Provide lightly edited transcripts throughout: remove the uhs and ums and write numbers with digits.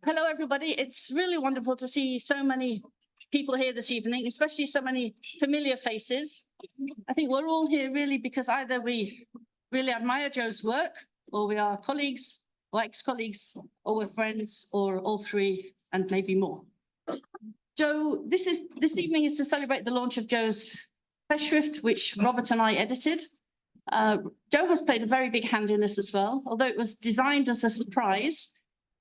Hello, everybody. It's really wonderful to see so many people here this evening, especially so many familiar faces. I think we're all here really because either we really admire Joe's work, or we are colleagues or ex-colleagues, or we're friends, or all three and maybe more. Joe, this evening is to celebrate the launch of Joe's Festschrift, which Robert and I edited. Joe has played a very big hand in this as well, although it was designed as a surprise.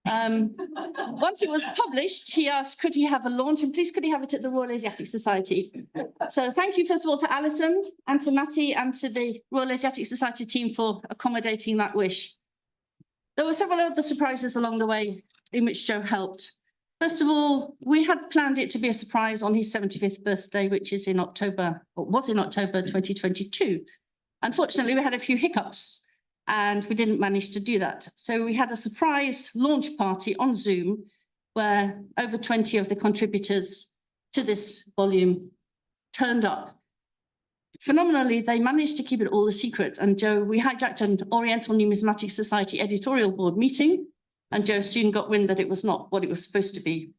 Once it was published, he asked, could he have a launch? And please, could he have it at the Royal Asiatic Society? So thank you, first of all, to Alison and to Matty and to the Royal Asiatic Society team for accommodating that wish. There were several other surprises along the way in which Joe helped. First of all, we had planned it to be a surprise on his 75th birthday, which is in October, or was in October 2022. Unfortunately, we had a few hiccups and we didn't manage to do that. So we had a surprise launch party on Zoom where over 20 of the contributors to this volume turned up. Phenomenally, they managed to keep it all a secret. And Joe, we hijacked an Oriental Numismatic Society editorial board meeting, and Joe soon got wind that it was not what it was supposed to be.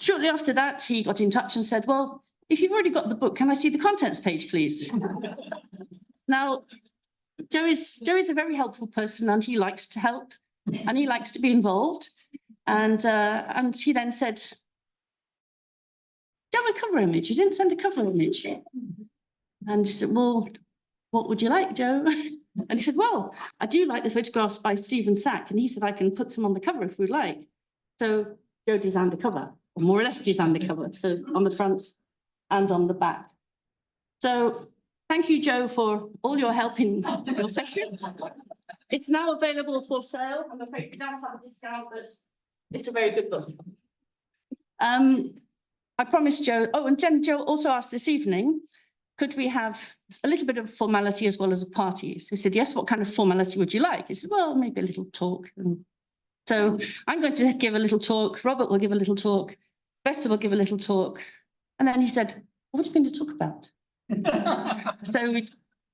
Shortly after that, he got in touch and said, well, if you've already got the book, can I see the contents page, please? Now, Joe is a very helpful person, and he likes to help and he likes to be involved. And he then said, do you have a cover image? You didn't send a cover image. And he said, well, what would you like, Joe? And he said, well, I do like the photographs by Stephen Sack. And he said, I can put some on the cover if we'd like. So Joe designed the cover, or more or less designed the cover. So on the front and on the back. So thank you, Joe, for all your help in your session. It's now available for sale. I'm afraid we don't have a discount, but it's a very good book. I promised Joe, and Joe also asked this evening, could we have a little bit of formality as well as a party? So we said, yes, what kind of formality would you like? He said, well, maybe a little talk. And so I'm going to give a little talk. Robert will give a little talk. Lester will give a little talk. And then he said, what are you going to talk about? So we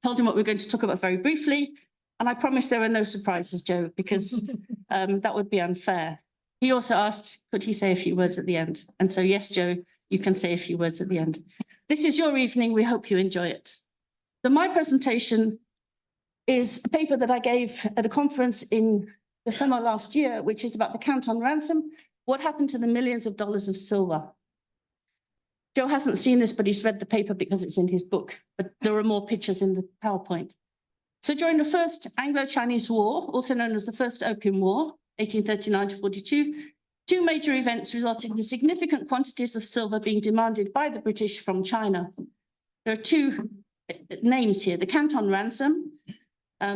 told him what we were going to talk about very briefly. And I promised there were no surprises, Joe, because that would be unfair. He also asked, could he say a few words at the end? And so, yes, Joe, you can say a few words at the end. This is your evening. We hope you enjoy it. So my presentation is a paper that I gave at a conference in the summer last year, which is about the Canton ransom, what happened to the millions of dollars of silver. Joe hasn't seen this, but he's read the paper because it's in his book, but there are more pictures in the PowerPoint. So during the First Anglo-Chinese War, also known as the First Opium War, 1839 to 42, two major events resulted in significant quantities of silver being demanded by the British from China. There are two names here, the Canton ransom,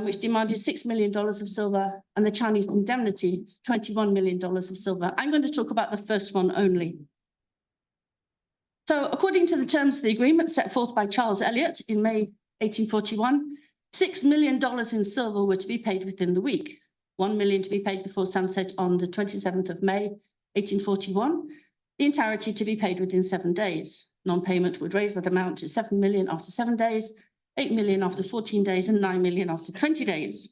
which demanded $6 million of silver, and the Chinese indemnity, $21 million of silver. I'm going to talk about the first one only. So according to the terms of the agreement set forth by Charles Elliot in May 1841, $6 million in silver were to be paid within the week, $1 million to be paid before sunset on the 27th of May, 1841, the entirety to be paid within 7 days. Non-payment would raise that amount to $7 million after 7 days, $8 million after 14 days, and $9 million after 20 days.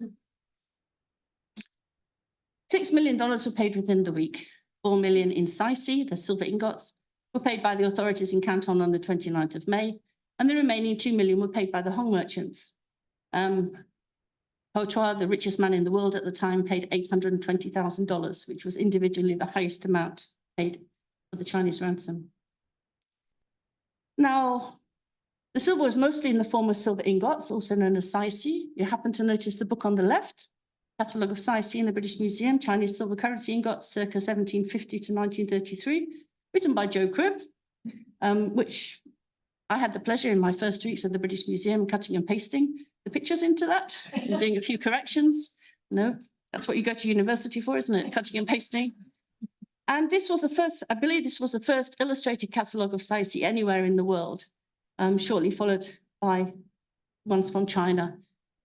$6 million were paid within the week, $4 million in Saisi, the silver ingots, were paid by the authorities in Canton on the 29th of May, and the remaining $2 million were paid by the Hong merchants. Pochoir, the richest man in the world at the time, paid $820,000, which was individually the highest amount paid for the Chinese ransom. Now, the silver was mostly in the form of silver ingots, also known as Saisi. You happen to notice the book on the left, Catalogue of Saisi in the British Museum, Chinese silver currency ingots, circa 1750 to 1933, written by Joe Cribb, which I had the pleasure in my first weeks at the British Museum cutting and pasting the pictures into that and doing a few corrections. No, that's what you go to university for, isn't it? Cutting and pasting. And this was the first, I believe this was the first illustrated catalogue of Saisi anywhere in the world, shortly followed by ones from China.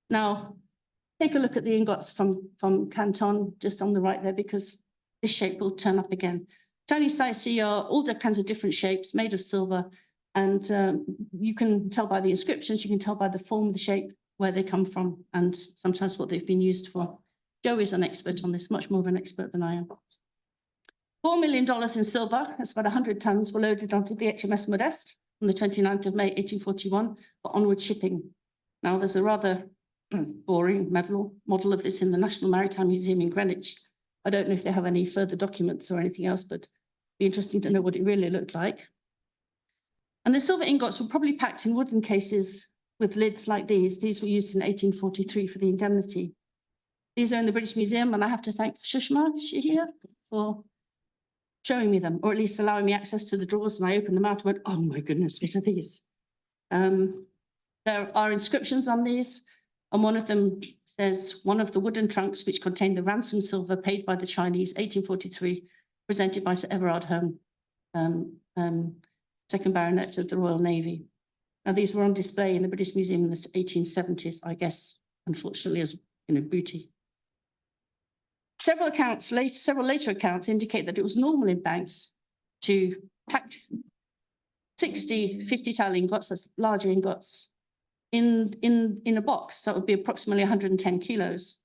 Now, take a look at the ingots from Canton, just on the right there, because this shape will turn up again. Chinese Saisi are all kinds of different shapes made of silver, and you can tell by the inscriptions, you can tell by the form, the shape, where they come from, and sometimes what they've been used for. Joe is an expert on this, much more of an expert than I am. $4 million in silver, that's about 100 tons, were loaded onto the HMS Modeste on the 29th of May, 1841, for onward shipping. Now, there's a rather boring model of this in the National Maritime Museum in Greenwich. I don't know if they have any further documents or anything else, but it'd be interesting to know what it really looked like. And the silver ingots were probably packed in wooden cases with lids like these. These were used in 1843 for the indemnity. These are in the British Museum, and I have to thank Shushma here for showing me them, or at least allowing me access to the drawers. And I opened them out and went, oh my goodness, what are these? There are inscriptions on these, and one of them says, one of the wooden trunks which contained the ransom silver paid by the Chinese, 1843, presented by Sir Everard Home, second baronet of the Royal Navy. Now, these were on display in the British Museum in the 1870s, I guess, unfortunately, as booty. Several later accounts indicate that it was normal in banks to pack 60 50-tile ingots, that's larger ingots, in a box. That would be approximately 110 kilos.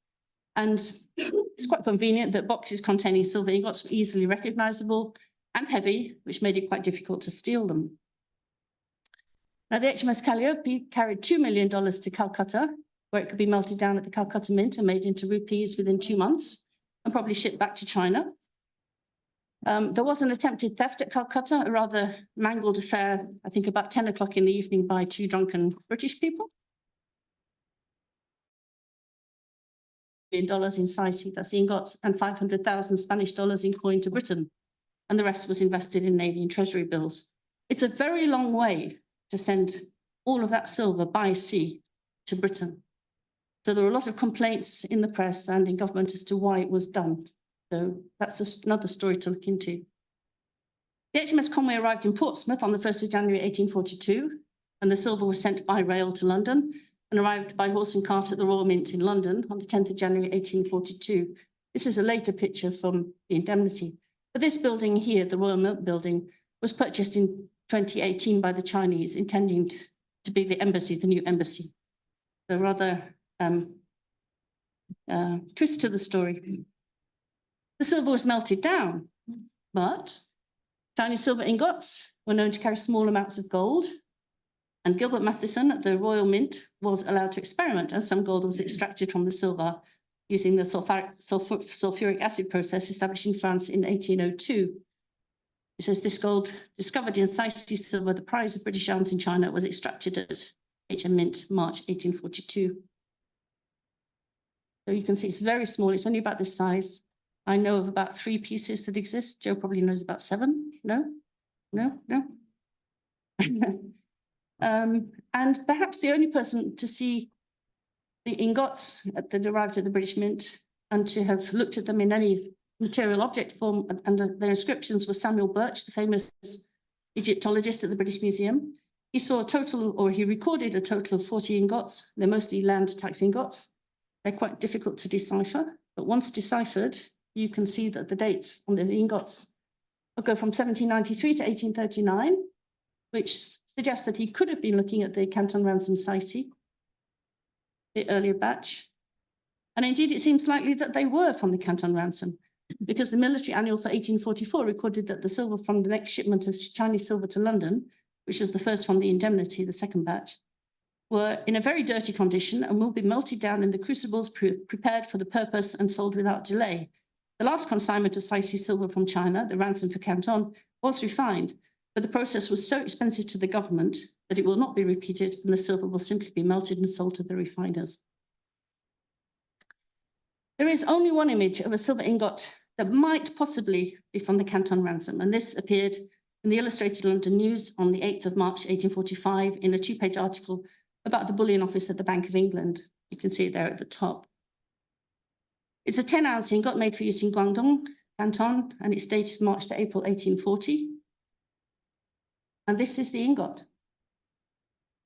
And it's quite convenient that boxes containing silver ingots were easily recognizable and heavy, which made it quite difficult to steal them. Now, the HMS Calliope carried $2 million to Calcutta, where it could be melted down at the Calcutta Mint and made into rupees within 2 months, and probably shipped back to China. There was an attempted theft at Calcutta, a rather mangled affair, I think about 10 o'clock in the evening by 2 drunken British people. $1 million in Saisi, that's ingots, and 500,000 Spanish dollars in coin to Britain. And the rest was invested in Navy and Treasury bills. It's a very long way to send all of that silver by sea to Britain. So there were a lot of complaints in the press and in government as to why it was done. So that's another story to look into. The HMS Conway arrived in Portsmouth on the 1st of January, 1842, and the silver was sent by rail to London and arrived by horse and cart at the Royal Mint in London on the 10th of January, 1842. This is a later picture from the indemnity. But this building here, the Royal Mint building, was purchased in 2018 by the Chinese, intending to be the embassy, the new embassy. So rather twist to the story. The silver was melted down, but Chinese silver ingots were known to carry small amounts of gold, and Gilbert Matheson at the Royal Mint was allowed to experiment as some gold was extracted from the silver using the sulfuric acid process established in France in 1802. It says this gold discovered in Saisi silver, the prize of British arms in China, was extracted at HM Mint, March 1842. So you can see it's very small. It's only about this size. I know of about 3 pieces that exist. Joe probably knows about 7. No? And perhaps the only person to see the ingots that arrived at the British Mint and to have looked at them in any material object form and their inscriptions was Samuel Birch, the famous Egyptologist at the British Museum. He saw a total, or he recorded a total of 40 ingots. They're mostly land tax ingots. They're quite difficult to decipher, but once deciphered, you can see that the dates on the ingots will go from 1793 to 1839, which suggests that he could have been looking at the Canton Ransom Saisi, the earlier batch. And indeed, it seems likely that they were from the Canton Ransom, because the military annual for 1844 recorded that the silver from the next shipment of Chinese silver to London, which was the first from the indemnity, the second batch, were in a very dirty condition and will be melted down in the crucibles prepared for the purpose and sold without delay. The last consignment of Saisi silver from China, the ransom for Canton, was refined, but the process was so expensive to the government that it will not be repeated and the silver will simply be melted and sold to the refiners. There is only one image of a silver ingot that might possibly be from the Canton Ransom, and this appeared in the Illustrated London News on the 8th of March, 1845, in a 2-page article about the Bullion Office at the Bank of England. You can see it there at the top. It's a 10-ounce ingot made for use in Guangdong, Canton, and it's dated March to April 1840. And this is the ingot.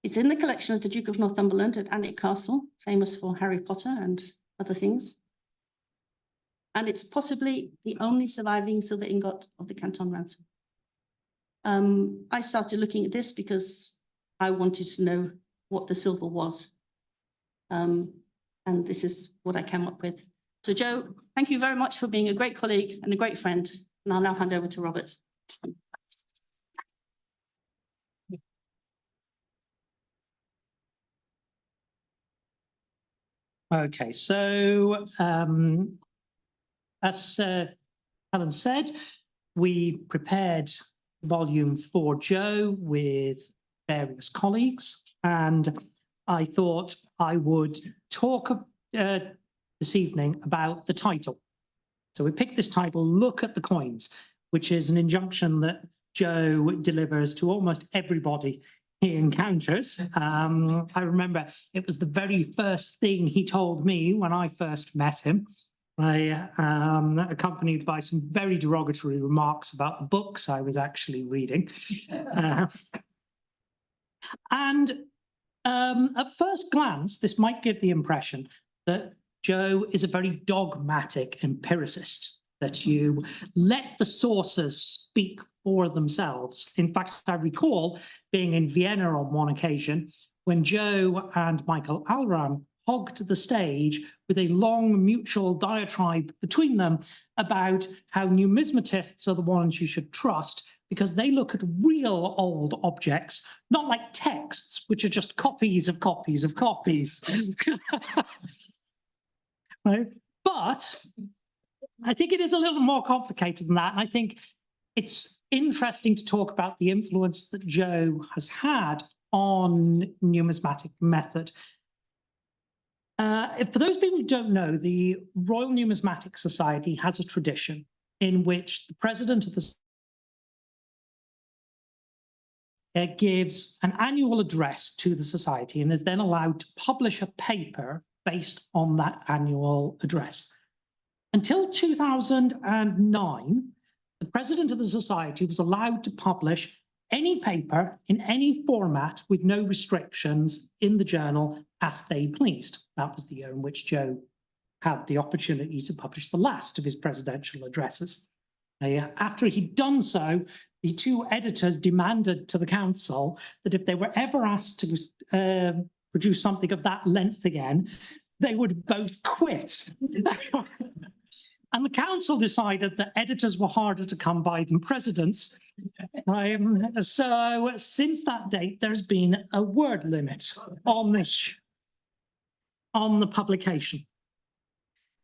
It's in the collection of the Duke of Northumberland at Alnwick Castle, famous for Harry Potter and other things. And it's possibly the only surviving silver ingot of the Canton Ransom. I started looking at this because I wanted to know what the silver was. And this is what I came up with. So Joe, thank you very much for being a great colleague and a great friend. And I'll now hand over to Robert. Okay, so as Helen said, we prepared volume for Joe with various colleagues, and I thought I would talk this evening about the title. So we picked this title, Look at the Coins, which is an injunction that Joe delivers to almost everybody he encounters. I remember it was the very first thing he told me when I first met him. Accompanied by some very derogatory remarks about the books I was actually reading. And at first glance, this might give the impression that Joe is a very dogmatic empiricist, that you let the sources speak for themselves. In fact, I recall being in Vienna on one occasion when Joe and Michael Alram hogged the stage with a long mutual diatribe between them about how numismatists are the ones you should trust because they look at real old objects, not like texts, which are just copies of copies of copies. Right? But I think it is a little more complicated than that. And I think it's interesting to talk about the influence that Joe has had on numismatic method. For those people who don't know, the Royal Numismatic Society has a tradition in which the president of the gives an annual address to the society and is then allowed to publish a paper based on that annual address. Until 2009, the president of the society was allowed to publish any paper in any format with no restrictions in the journal as they pleased. That was the year in which Joe had the opportunity to publish the last of his presidential addresses. After he'd done so, the two editors demanded to the council that if they were ever asked to produce something of that length again, they would both quit. And the council decided that editors were harder to come by than presidents. So since that date, there's been a word limit on the publication.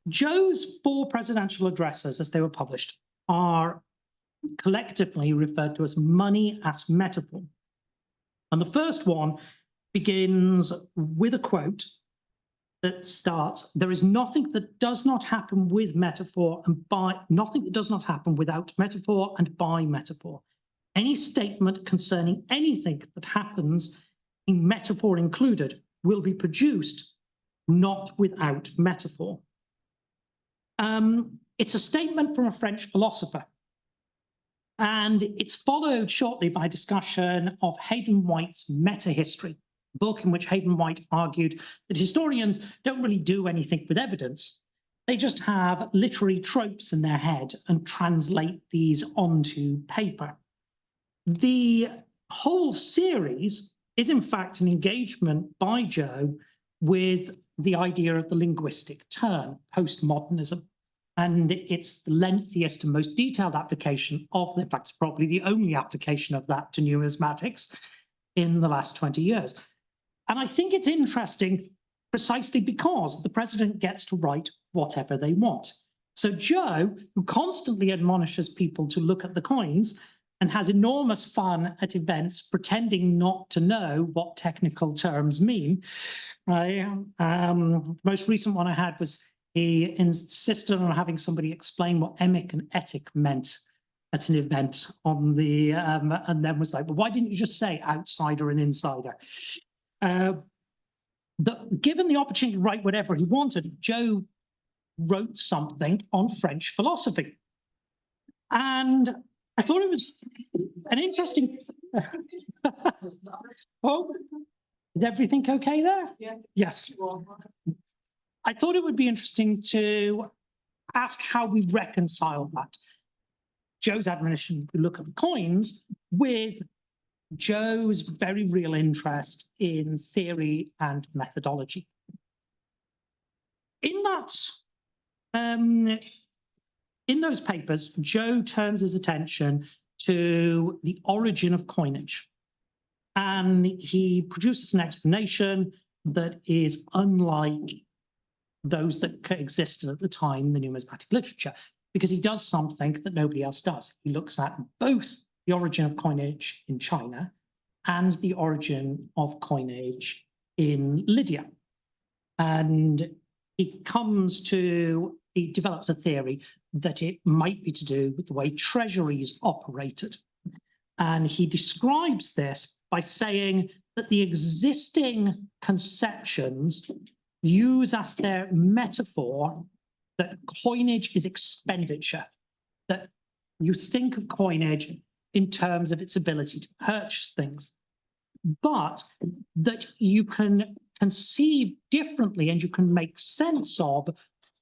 Joe's 4 presidential addresses, as they were published, are collectively referred to as money as metaphor. And the first one begins with a quote that starts, "There is nothing that does not happen with metaphor and by nothing that does not happen without metaphor and by metaphor. Any statement concerning anything that happens, in metaphor included, will be produced not without metaphor." It's a statement from a French philosopher, and it's followed shortly by discussion of Hayden White's Meta-History, a book in which Hayden White argued that historians don't really do anything with evidence. They just have literary tropes in their head and translate these onto paper. The whole series is, in fact, an engagement by Joe with the idea of the linguistic turn, postmodernism. And it's the lengthiest and most detailed application of, in fact, it's probably the only application of that to numismatics in the last 20 years. And I think it's interesting precisely because the president gets to write whatever they want. So Joe, who constantly admonishes people to look at the coins and has enormous fun at events pretending not to know what technical terms mean. The most recent one I had was he insisted on having somebody explain what emic and etic meant at an event on the, and then was like, well, why didn't you just say outsider and insider? Given the opportunity to write whatever he wanted, Joe wrote something on French philosophy. And I thought it was an interesting... Oh, is everything okay there? Yeah. Yes. I thought it would be interesting to ask how we reconcile that. Joe's admonition to look at the coins with Joe's very real interest in theory and methodology. In that in those papers, Joe turns his attention to the origin of coinage. And he produces an explanation that is unlike those that existed at the time in the numismatic literature, because he does something that nobody else does. He looks at both the origin of coinage in China and the origin of coinage in Lydia. And he develops a theory that it might be to do with the way treasuries operated. And he describes this by saying that the existing conceptions use as their metaphor that coinage is expenditure, that you think of coinage in terms of its ability to purchase things, but that you can conceive differently and you can make sense of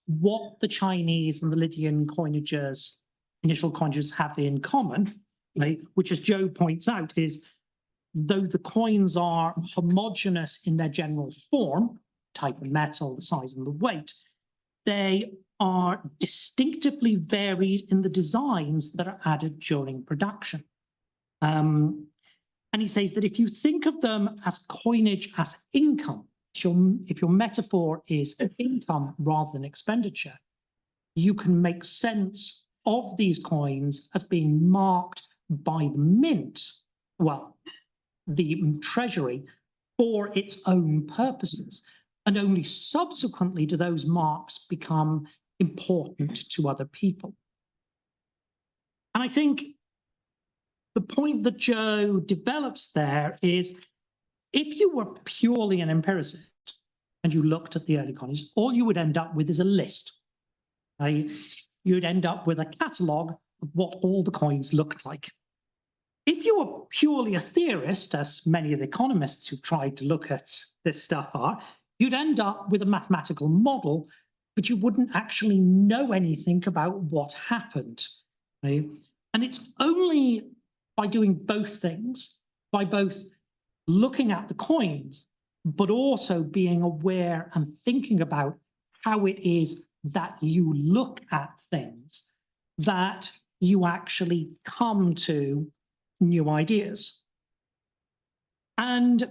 what the Chinese and the Lydian coinages, initial coinages, have in common, right? Which, as Joe points out, is though the coins are homogeneous in their general form, type of metal, the size and the weight, they are distinctively varied in the designs that are added during production. And he says that if you think of them as coinage as income, if your metaphor is income rather than expenditure, you can make sense of these coins as being marked by the mint, well, the treasury, for its own purposes. And only subsequently do those marks become important to other people. And I think the point that Joe develops there is, if you were purely an empiricist and you looked at the early coinage, all you would end up with is a list. You'd end up with a catalogue of what all the coins looked like. If you were purely a theorist, as many of the economists who've tried to look at this stuff are, you'd end up with a mathematical model, but you wouldn't actually know anything about what happened. Right? And it's only by doing both things, by both looking at the coins, but also being aware and thinking about how it is that you look at things, that you actually come to new ideas. And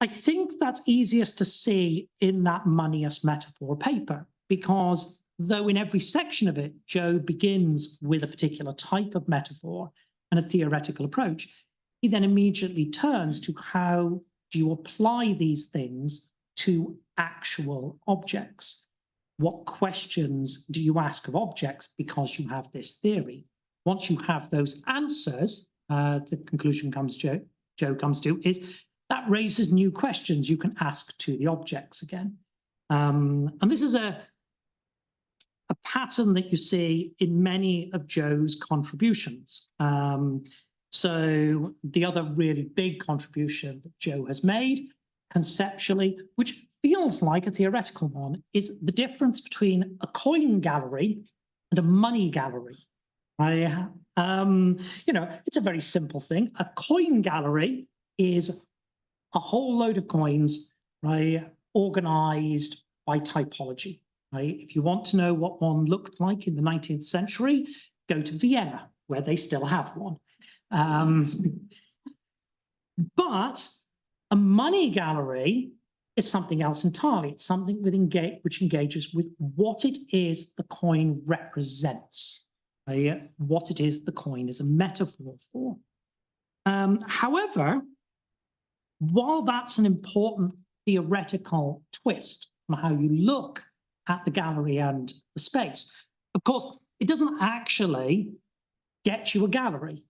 I think that's easiest to see in that money as metaphor paper, because though in every section of it, Joe begins with a particular type of metaphor and a theoretical approach, he then immediately turns to how do you apply these things to actual objects? What questions do you ask of objects because you have this theory? Once you have those answers, the conclusion Joe comes to is that raises new questions you can ask to the objects again. And this is a pattern that you see in many of Joe's contributions. So the other really big contribution that Joe has made conceptually, which feels like a theoretical one, is the difference between a coin gallery and a money gallery. You know, it's a very simple thing. A coin gallery is a whole load of coins, right, organized by typology. Right? If you want to know what one looked like in the 19th century, go to Vienna, where they still have one. But a money gallery is something else entirely. It's something which engages with what it is the coin represents, right? What it is the coin is a metaphor for. However, while that's an important theoretical twist on how you look at the gallery and the space, of course, it doesn't actually get you a gallery.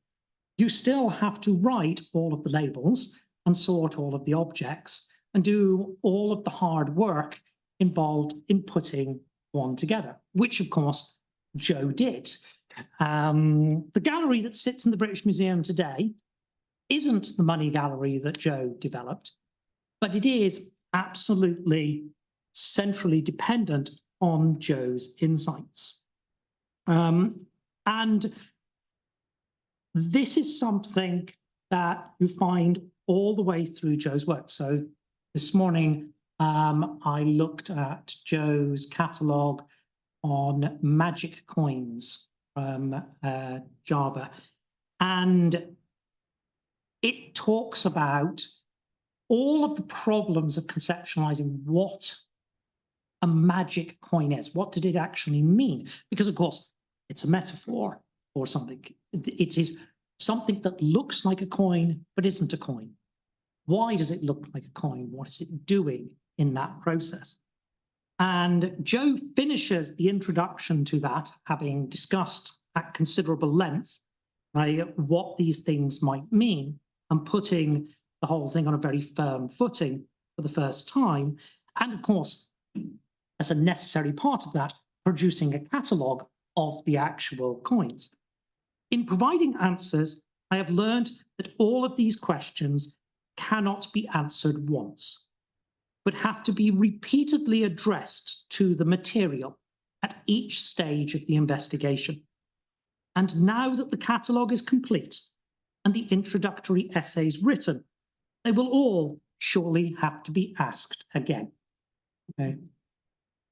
You still have to write all of the labels and sort all of the objects and do all of the hard work involved in putting one together, which, of course, Joe did. The gallery that sits in the British Museum today isn't the money gallery that Joe developed, but it is absolutely centrally dependent on Joe's insights. And this is something that you find all the way through Joe's work. So this morning, I looked at Joe's catalogue on magic coins from Java. And it talks about all of the problems of conceptualizing what a magic coin is. What did it actually mean? Because, of course, it's a metaphor or something. It is something that looks like a coin, but isn't a coin. Why does it look like a coin? What is it doing in that process? And Joe finishes the introduction to that, having discussed at considerable length what these things might mean, and putting the whole thing on a very firm footing for the first time. And of course, as a necessary part of that, producing a catalogue of the actual coins. In providing answers, I have learned that all of these questions cannot be answered once, but have to be repeatedly addressed to the material at each stage of the investigation. And now that the catalogue is complete and the introductory essays written, they will all surely have to be asked again. Okay.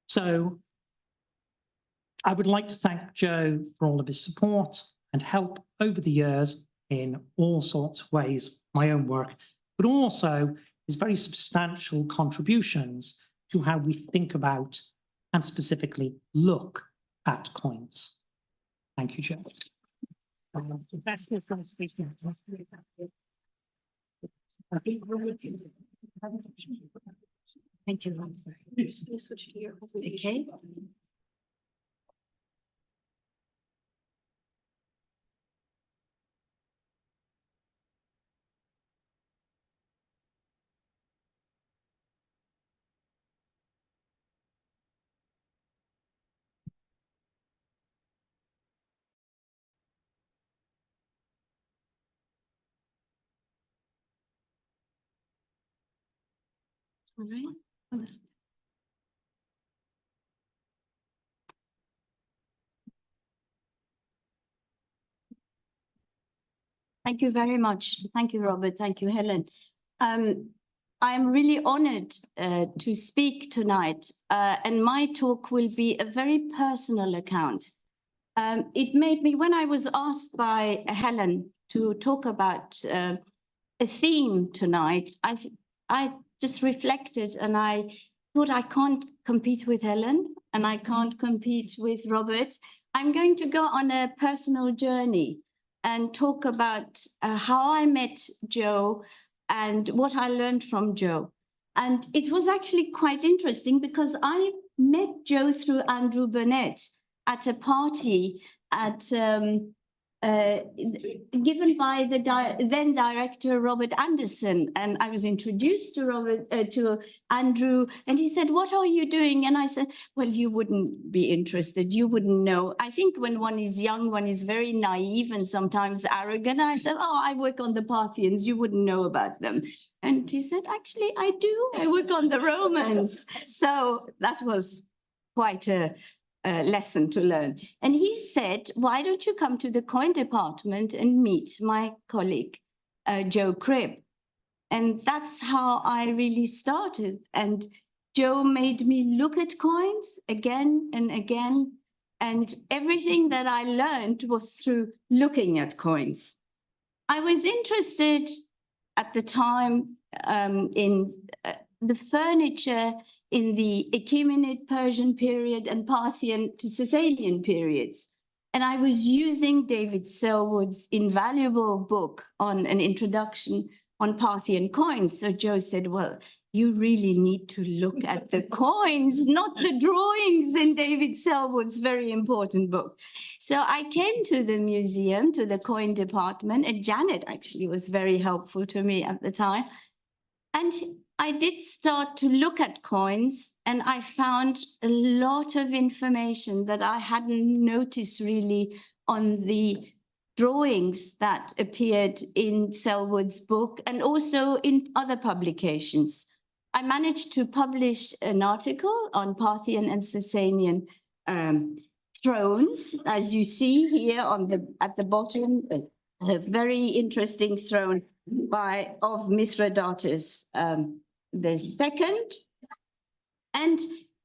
So I would like to thank Joe for all of his support and help over the years in all sorts of ways, my own work, but also his very substantial contributions to how we think about and specifically look at coins. Thank you, Joe. Thank you. Switch to your okay. All right. Thank you very much. Thank you, Robert. Thank you, Helen. I'm really honored to speak tonight, and my talk will be a very personal account. It made me, when I was asked by Helen to talk about a theme tonight, I just reflected and I thought I can't compete with Helen and I can't compete with Robert. I'm going to go on a personal journey and talk about how I met Joe and what I learned from Joe. And it was actually quite interesting because I met Joe through Andrew Burnett at a party at given by the then director Robert Anderson, and I was introduced to Andrew, and he said, "What are you doing?" And I said, "Well, you wouldn't be interested. You wouldn't know. I think when one is young, one is very naive and sometimes arrogant." I said, "Oh, I work on the Parthians. You wouldn't know about them." And he said, "Actually, I do. I work on the Romans." So that was quite a lesson to learn. And he said, "Why don't you come to the coin department and meet my colleague, Joe Cribb?" And that's how I really started. And Joe made me look at coins again and again. And everything that I learned was through looking at coins. I was interested at the time in the furniture in the Achaemenid Persian period and Parthian to Sasanian periods. And I was using David Selwood's invaluable book on an introduction on Parthian coins. So Joe said, "Well, you really need to look at the coins, not the drawings in David Selwood's very important book." So I came to the museum, to the coin department, and Janet actually was very helpful to me at the time. And I did start to look at coins, and I found a lot of information that I hadn't noticed really on the drawings that appeared in Selwood's book and also in other publications. I managed to publish an article on Parthian and Sasanian thrones, as you see here at the bottom, a very interesting throne of Mithridates II. And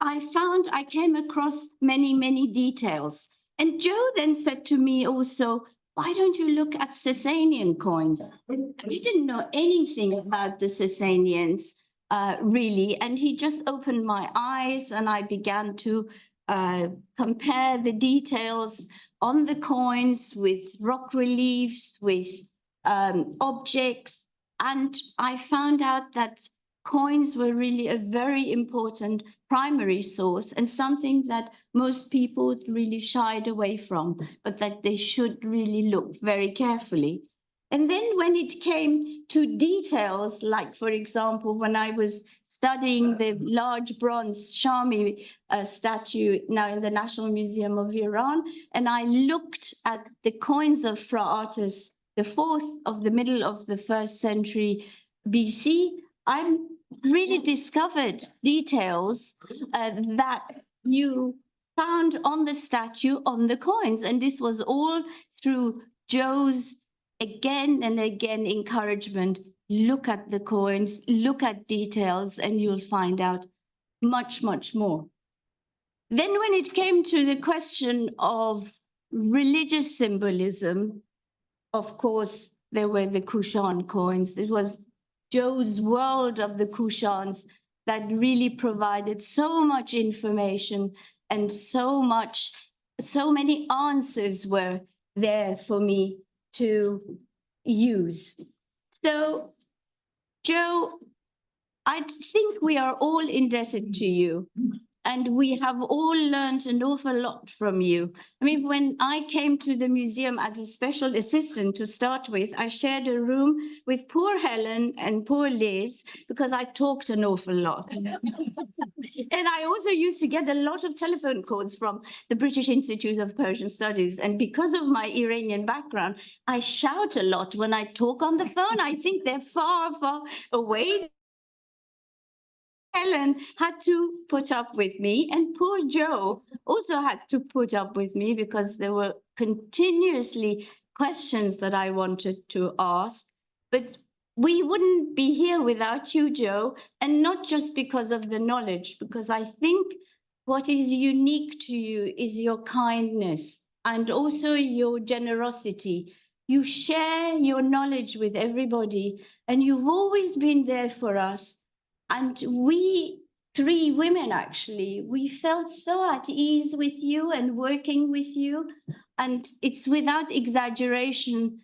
I came across many details. And Joe then said to me also, why don't you look at Sasanian coins? I didn't know anything about the Sasanians, really. And he just opened my eyes, and I began to compare the details on the coins with rock reliefs, with objects. And I found out that coins were really a very important primary source, and something that most people really shied away from, but that they should really look very carefully. And then when it came to details, like, for example, when I was studying the large bronze Shami statue now in the National Museum of Iran, and I looked at the coins of Phraates IV of the middle of the 1st century BC, I really discovered details that you found on the statue, on the coins. And this was all through Joe's again and again encouragement. Look at the coins, look at details, and you'll find out much more. Then when it came to the question of religious symbolism, of course, there were the Kushan coins. It was Joe's world of the Kushans that really provided so much information, and so many answers were there for me to use. So, Joe, I think we are all indebted to you. And we have all learned an awful lot from you. I mean, when I came to the museum as a special assistant to start with, I shared a room with poor Helen and poor Liz because I talked an awful lot. And I also used to get a lot of telephone calls from the British Institute of Persian Studies. And because of my Iranian background, I shout a lot when I talk on the phone. I think they're far away. Helen had to put up with me, and poor Joe also had to put up with me because there were continuously questions that I wanted to ask. But we wouldn't be here without you, Joe, and not just because of the knowledge, because I think what is unique to you is your kindness and also your generosity. You share your knowledge with everybody, and you've always been there for us. And we 3 women, actually, we felt so at ease with you and working with you. And it's without exaggeration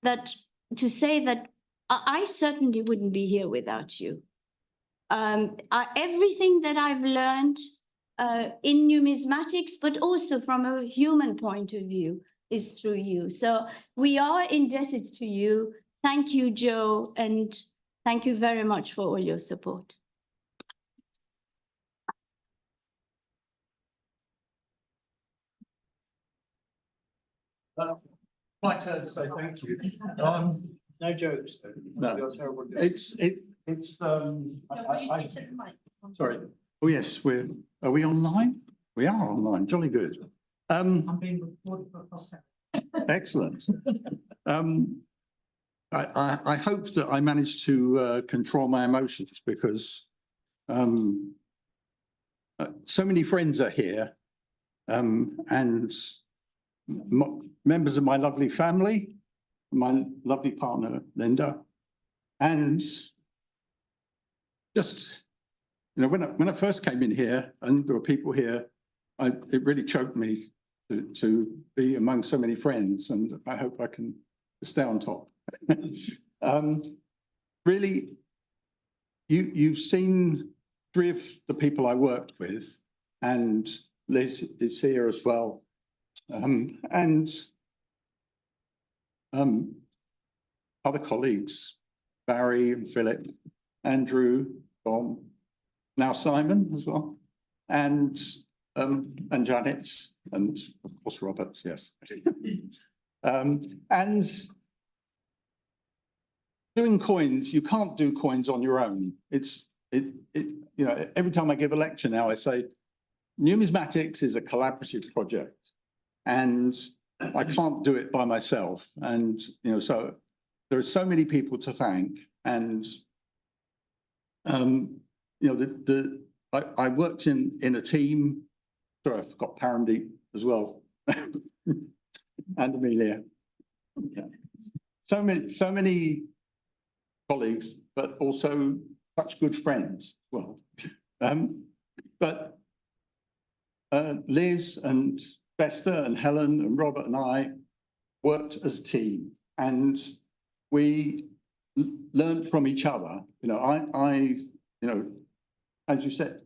that to say that I certainly wouldn't be here without you. Everything that I've learned in numismatics, but also from a human point of view, is through you. So we are indebted to you. Thank you, Joe, and thank you very much for all your support. My turn to say thank you. No jokes. No. Sorry. Oh yes, are we online? We are online. Jolly good. I'm being recorded for process. Excellent. I hope that I managed to control my emotions, because so many friends are here, and members of my lovely family, my lovely partner, Linda, and just, you know, when I first came in here and there were people here, it really choked me to be among so many friends, and I hope I can stay on top. Really, you've seen 3 of the people I worked with, and Liz is here as well, and other colleagues, Barry and Philip, Andrew, Tom, now Simon as well, and Janet, and of course Robert, yes. And doing coins, you can't do coins on your own. You know, every time I give a lecture now, I say numismatics is a collaborative project, and I can't do it by myself. And you know, so there are so many people to thank, and you know, I worked in a team. Sorry, I forgot Paramdeep as well. And Amelia. Yeah. So many colleagues, but also such good friends as well. But Liz and Bester and Helen and Robert and I worked as a team, and we learned from each other. You know, as you said,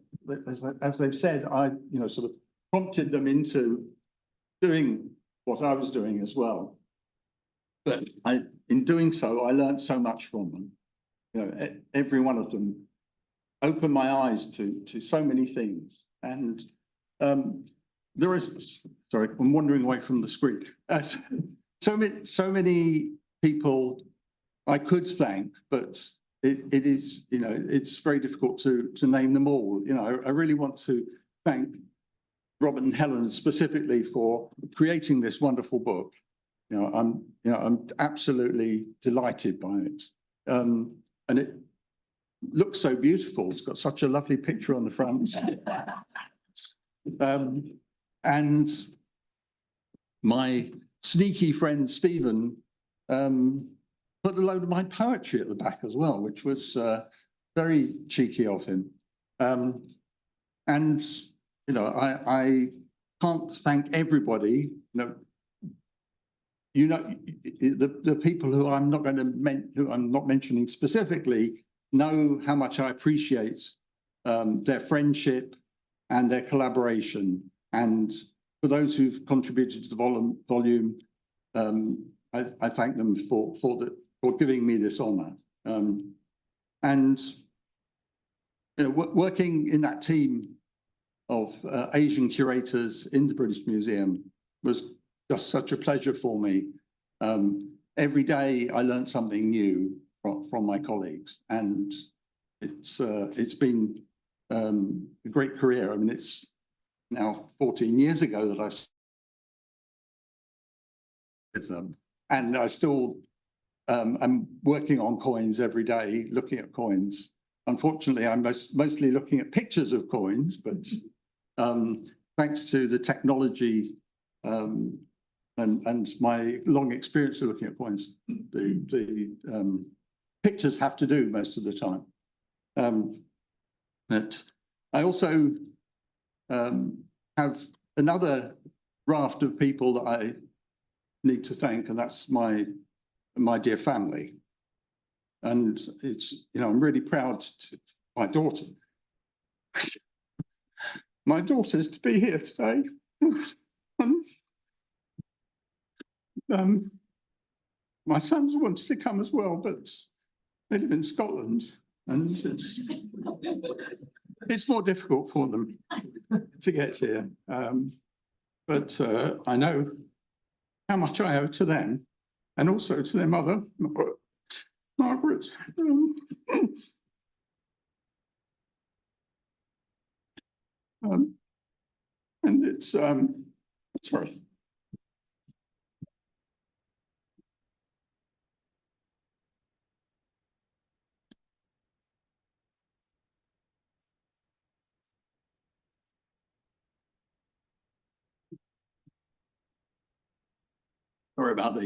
as they've said, I sort of prompted them into doing what I was doing as well. But in doing so, I learned so much from them. You know, every one of them opened my eyes to so many things. And there is, sorry, I'm wandering away from the screen. So many people I could thank, but it is, you know, it's very difficult to name them all. You know, I really want to thank Robert and Helen specifically for creating this wonderful book. I'm absolutely delighted by it. And it looks so beautiful. It's got such a lovely picture on the front. And my sneaky friend Stephen put a load of my poetry at the back as well, which was very cheeky of him. And I can't thank everybody. The people who I'm not mentioning specifically know how much I appreciate their friendship and their collaboration. And for those who've contributed to the volume, I thank them for giving me this honour. And working in that team of Asian curators in the British Museum was just such a pleasure for me. Every day I learned something new from my colleagues, and it's been a great career. I mean, it's now 14 years ago that I started with them, and I still am working on coins every day, looking at coins. Unfortunately, I'm mostly looking at pictures of coins, but thanks to the technology and my long experience of looking at coins, the pictures have to do most of the time. But I also have another raft of people that I need to thank, and that's my dear family. And it's, I'm really proud to my daughter. My daughter's to be here today. My sons wanted to come as well, but they live in Scotland, and it's more difficult for them to get here. But I know how much I owe to them, and also to their mother, Margaret. And it's, sorry. Sorry about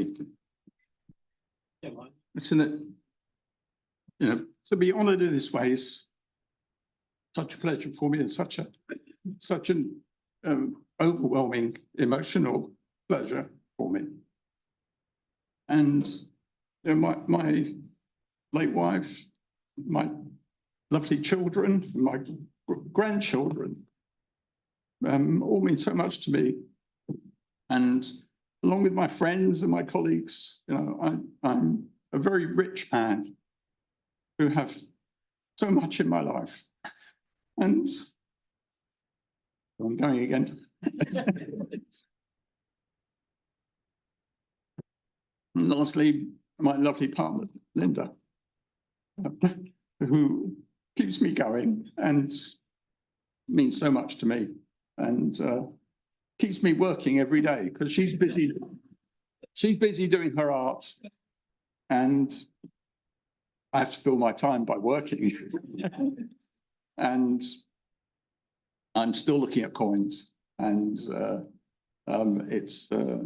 it's to be honoured in this way is such a pleasure for me, and such an overwhelming emotional pleasure for me. And my late wife, my lovely children, my grandchildren, all mean so much to me. And along with my friends and my colleagues, I'm a very rich man who have so much in my life. And I'm going again. And lastly, my lovely partner, Linda, who keeps me going and means so much to me, and keeps me working every day, because she's busy doing her art, and I have to fill my time by working. And I'm still looking at coins, and it's a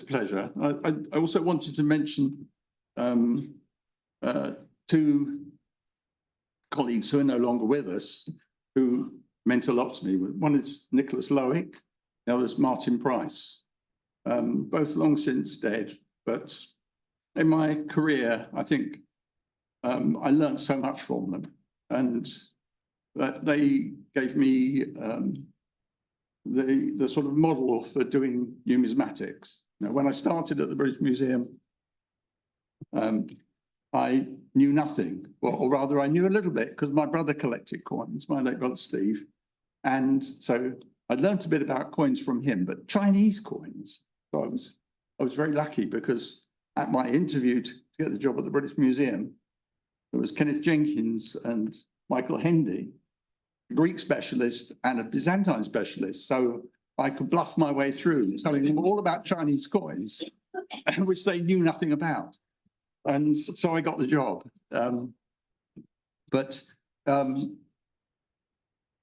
pleasure. I also wanted to mention two colleagues who are no longer with us, who meant a lot to me. One is Nicholas Lowick, the other is Martin Price. Both long since dead, but in my career, I think I learned so much from them, and that they gave me the sort of model for doing numismatics. You know, when I started at the British Museum, I knew nothing, or rather I knew a little bit because my brother collected coins, my late brother Steve. And so I learned a bit about coins from him, but Chinese coins. So I was very lucky, because at my interview to get the job at the British Museum, there was Kenneth Jenkins and Michael Hendy, a Greek specialist and a Byzantine specialist. So I could bluff my way through, telling them all about Chinese coins, which they knew nothing about. And so I got the job. On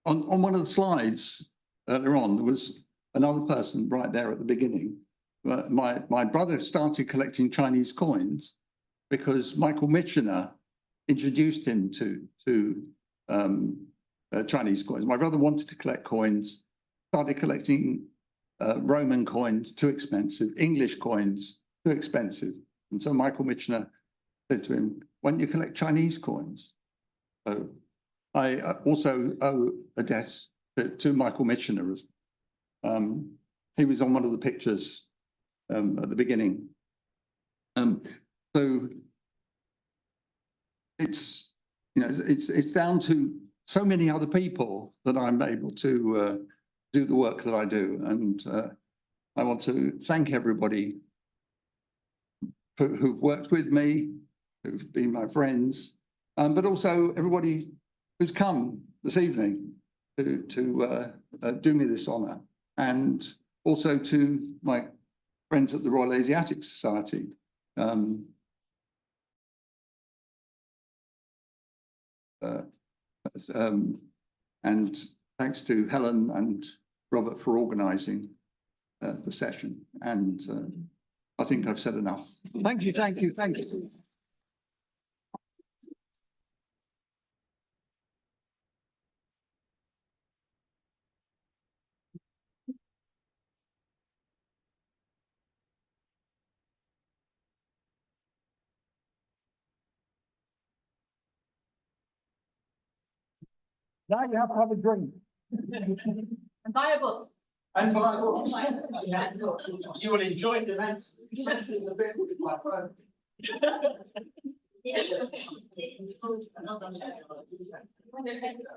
one of the slides earlier on, there was another person right there at the beginning. My brother started collecting Chinese coins because Michael Michener introduced him to Chinese coins. My brother wanted to collect coins, started collecting Roman coins, too expensive, English coins, too expensive. And so Michael Michener said to him, "Why don't you collect Chinese coins?" So I also owe a debt to Michael Michener. He was on one of the pictures at the beginning. So it's, you know, it's down to so many other people that I'm able to do the work that I do, and I want to thank everybody who've worked with me, who've been my friends, but also everybody who's come this evening to do me this honour, and also to my friends at the Royal Asiatic Society. And thanks to Helen and Robert for organising the session. And I think I've said enough. Thank you, thank you, thank you. Now you have to have a drink. And buy a book. And buy a book. You will enjoy the event. The bit with my phone.